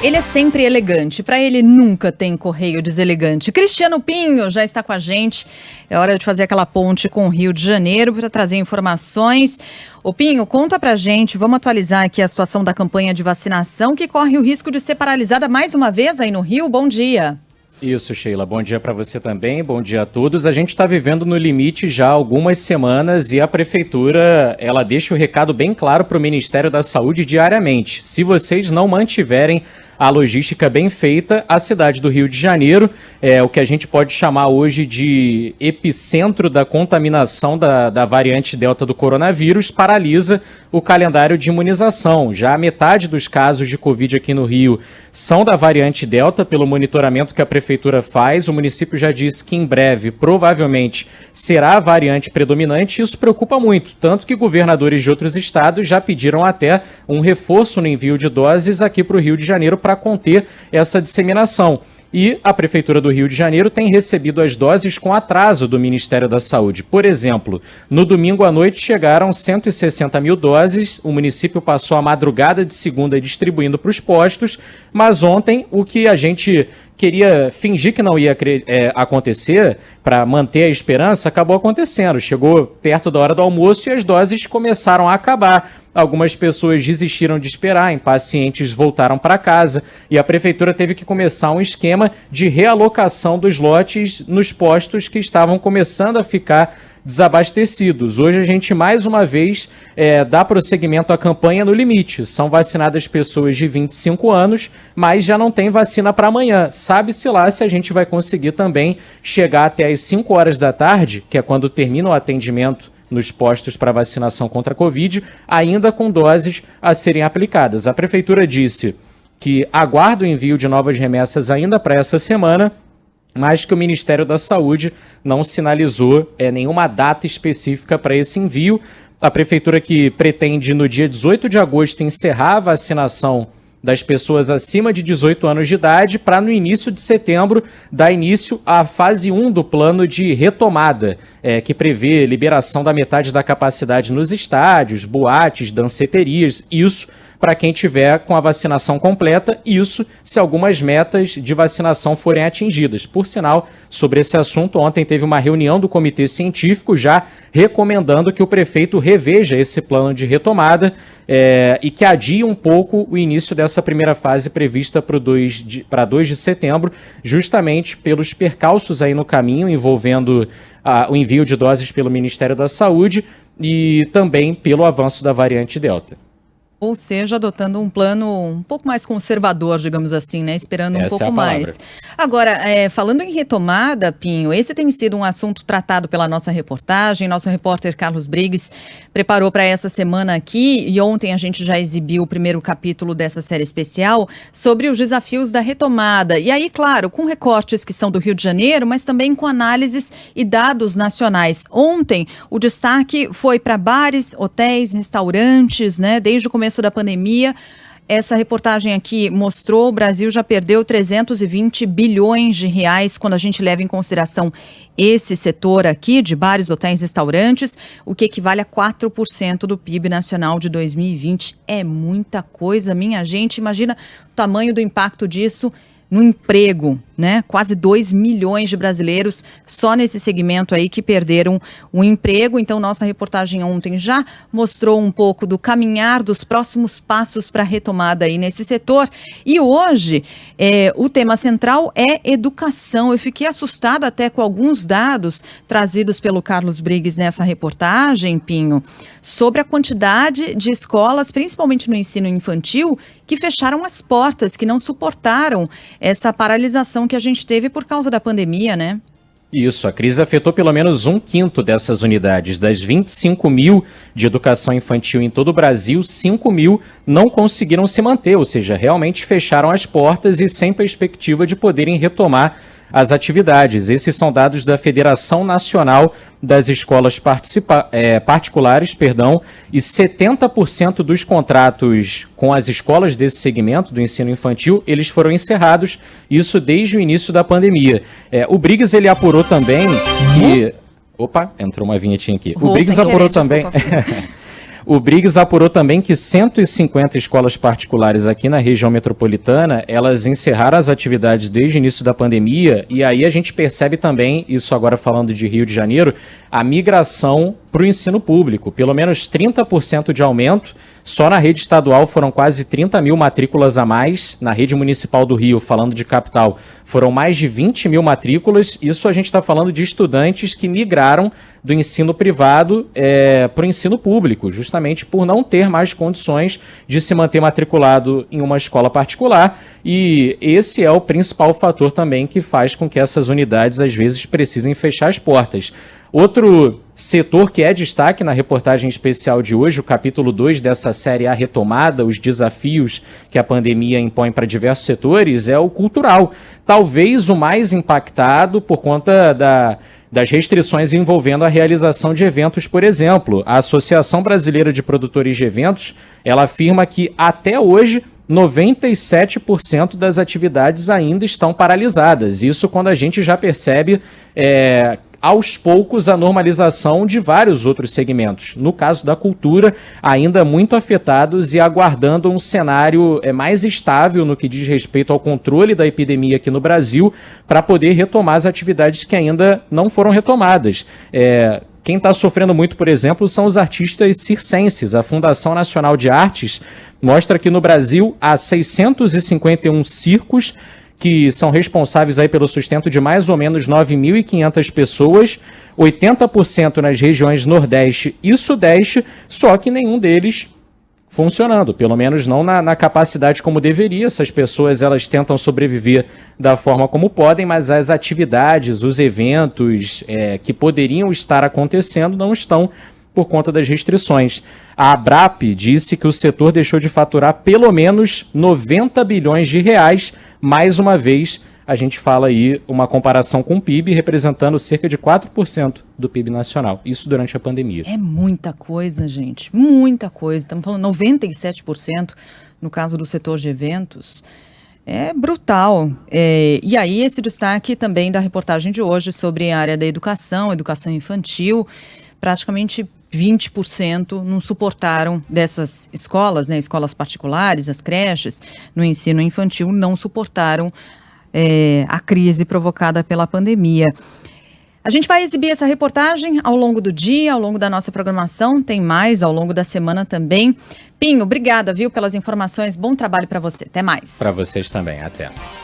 Ele é sempre elegante, para ele nunca tem correio deselegante. Cristiano Pinho já está com a gente. É hora de fazer aquela ponte com o Rio de Janeiro para trazer informações. Ô Pinho, conta pra gente, vamos atualizar aqui a situação da campanha de vacinação que corre o risco de ser paralisada mais uma vez aí no Rio. Bom dia. Isso, Sheila. Bom dia para você também, bom dia a todos. A gente está vivendo no limite já há algumas semanas e a Prefeitura, ela deixa o recado bem claro para o Ministério da Saúde diariamente. Se vocês não mantiverem a logística bem feita, a cidade do Rio de Janeiro é o que a gente pode chamar hoje de epicentro da contaminação da variante Delta do coronavírus, paralisa o calendário de imunização. Já a metade dos casos de Covid aqui no Rio são da variante Delta, pelo monitoramento que a Prefeitura faz. O município já disse que em breve, provavelmente, será a variante predominante e isso preocupa muito, tanto que governadores de outros estados já pediram até um reforço no envio de doses aqui para o Rio de Janeiro para conter essa disseminação. E a Prefeitura do Rio de Janeiro tem recebido as doses com atraso do Ministério da Saúde. Por exemplo, no domingo à noite chegaram 160 mil doses, o município passou a madrugada de segunda distribuindo para os postos, mas ontem o que a gente queria fingir que não ia acontecer para manter a esperança, acabou acontecendo. Chegou perto da hora do almoço e as doses começaram a acabar. Algumas pessoas desistiram de esperar, impacientes voltaram para casa e a Prefeitura teve que começar um esquema de realocação dos lotes nos postos que estavam começando a ficar desabastecidos. Hoje a gente mais uma vez dá prosseguimento à campanha no limite. São vacinadas pessoas de 25 anos, mas já não tem vacina para amanhã. Sabe-se lá se a gente vai conseguir também chegar até às 5 horas da tarde, que é quando termina o atendimento nos postos para vacinação contra a Covid, ainda com doses a serem aplicadas. A Prefeitura disse que aguarda o envio de novas remessas ainda para essa semana, mas que o Ministério da Saúde não sinalizou nenhuma data específica para esse envio. A Prefeitura que pretende, no dia 18 de agosto, encerrar a vacinação das pessoas acima de 18 anos de idade, para no início de setembro dar início à fase 1 do plano de retomada, que prevê liberação da metade da capacidade nos estádios, boates, danceterias, isso para quem tiver com a vacinação completa, isso se algumas metas de vacinação forem atingidas. Por sinal, sobre esse assunto, ontem teve uma reunião do Comitê Científico já recomendando que o prefeito reveja esse plano de retomada e que adie um pouco o início dessa primeira fase prevista para 2 de setembro, justamente pelos percalços aí no caminho envolvendo o envio de doses pelo Ministério da Saúde e também pelo avanço da variante Delta. Ou seja, adotando um plano um pouco mais conservador, digamos assim, né? Esperando um pouco mais. Agora, falando em retomada, Pinho, esse tem sido um assunto tratado pela nossa reportagem. Nosso repórter Carlos Briggs preparou para essa semana aqui e ontem a gente já exibiu o primeiro capítulo dessa série especial sobre os desafios da retomada. E aí, claro, com recortes que são do Rio de Janeiro, mas também com análises e dados nacionais. Ontem, o destaque foi para bares, hotéis, restaurantes, né? Desde o começo da pandemia. Essa reportagem aqui mostrou o Brasil já perdeu 320 bilhões de reais quando a gente leva em consideração esse setor aqui de bares, hotéis, restaurantes, o que equivale a 4% do PIB nacional de 2020. É muita coisa, minha gente. Imagina o tamanho do impacto disso no emprego, né? Quase 2 milhões de brasileiros só nesse segmento aí que perderam o emprego. Então, nossa reportagem ontem já mostrou um pouco do caminhar dos próximos passos para a retomada aí nesse setor. E hoje, o tema central é educação. Eu fiquei assustada até com alguns dados trazidos pelo Carlos Briggs nessa reportagem, Pinho, sobre a quantidade de escolas, principalmente no ensino infantil, que fecharam as portas, que não suportaram essa paralisação que a gente teve por causa da pandemia, né? Isso, a crise afetou pelo menos 1/5 dessas unidades. Das 25 mil de educação infantil em todo o Brasil, 5 mil não conseguiram se manter, ou seja, realmente fecharam as portas e sem perspectiva de poderem retomar as atividades. Esses são dados da Federação Nacional das Escolas Particulares, e 70% dos contratos com as escolas desse segmento do ensino infantil, eles foram encerrados, isso desde o início da pandemia. O Briggs, ele apurou também que... Opa, entrou uma vinhetinha aqui. O Briggs apurou também... O Briggs apurou também que 150 escolas particulares aqui na região metropolitana, elas encerraram as atividades desde o início da pandemia, e aí a gente percebe também, isso agora falando de Rio de Janeiro, a migração para o ensino público. Pelo menos 30% de aumento. Só na rede estadual foram quase 30 mil matrículas a mais. Na rede municipal do Rio, falando de capital, foram mais de 20 mil matrículas. Isso a gente está falando de estudantes que migraram do ensino privado para o ensino público, justamente por não ter mais condições de se manter matriculado em uma escola particular. E esse é o principal fator também que faz com que essas unidades, às vezes, precisem fechar as portas. Outro setor que é destaque na reportagem especial de hoje, o capítulo 2 dessa série A Retomada, os desafios que a pandemia impõe para diversos setores, é o cultural. Talvez o mais impactado por conta das restrições envolvendo a realização de eventos, por exemplo. A Associação Brasileira de Produtores de Eventos, ela afirma que até hoje 97% das atividades ainda estão paralisadas. Isso quando a gente já percebe aos poucos a normalização de vários outros segmentos. No caso da cultura, ainda muito afetados e aguardando um cenário mais estável no que diz respeito ao controle da epidemia aqui no Brasil, para poder retomar as atividades que ainda não foram retomadas. Quem está sofrendo muito, por exemplo, são os artistas circenses. A Fundação Nacional de Artes mostra que no Brasil há 651 circos que são responsáveis aí pelo sustento de mais ou menos 9.500 pessoas, 80% nas regiões Nordeste e Sudeste, só que nenhum deles funcionando, pelo menos não na capacidade como deveria. Essas pessoas, elas tentam sobreviver da forma como podem, mas as atividades, os eventos que poderiam estar acontecendo não estão por conta das restrições. A Abrap disse que o setor deixou de faturar pelo menos 90 bilhões de reais. Mais uma vez, a gente fala aí uma comparação com o PIB, representando cerca de 4% do PIB nacional. Isso durante a pandemia. É muita coisa, gente. Muita coisa. Estamos falando 97% no caso do setor de eventos. É brutal. E aí, esse destaque também da reportagem de hoje sobre a área da educação infantil. Praticamente 20% não suportaram dessas escolas, né, escolas particulares, as creches, no ensino infantil, não suportaram a crise provocada pela pandemia. A gente vai exibir essa reportagem ao longo do dia, ao longo da nossa programação, tem mais ao longo da semana também. Pinho, obrigada, viu, pelas informações, bom trabalho para você, até mais. Para vocês também, até.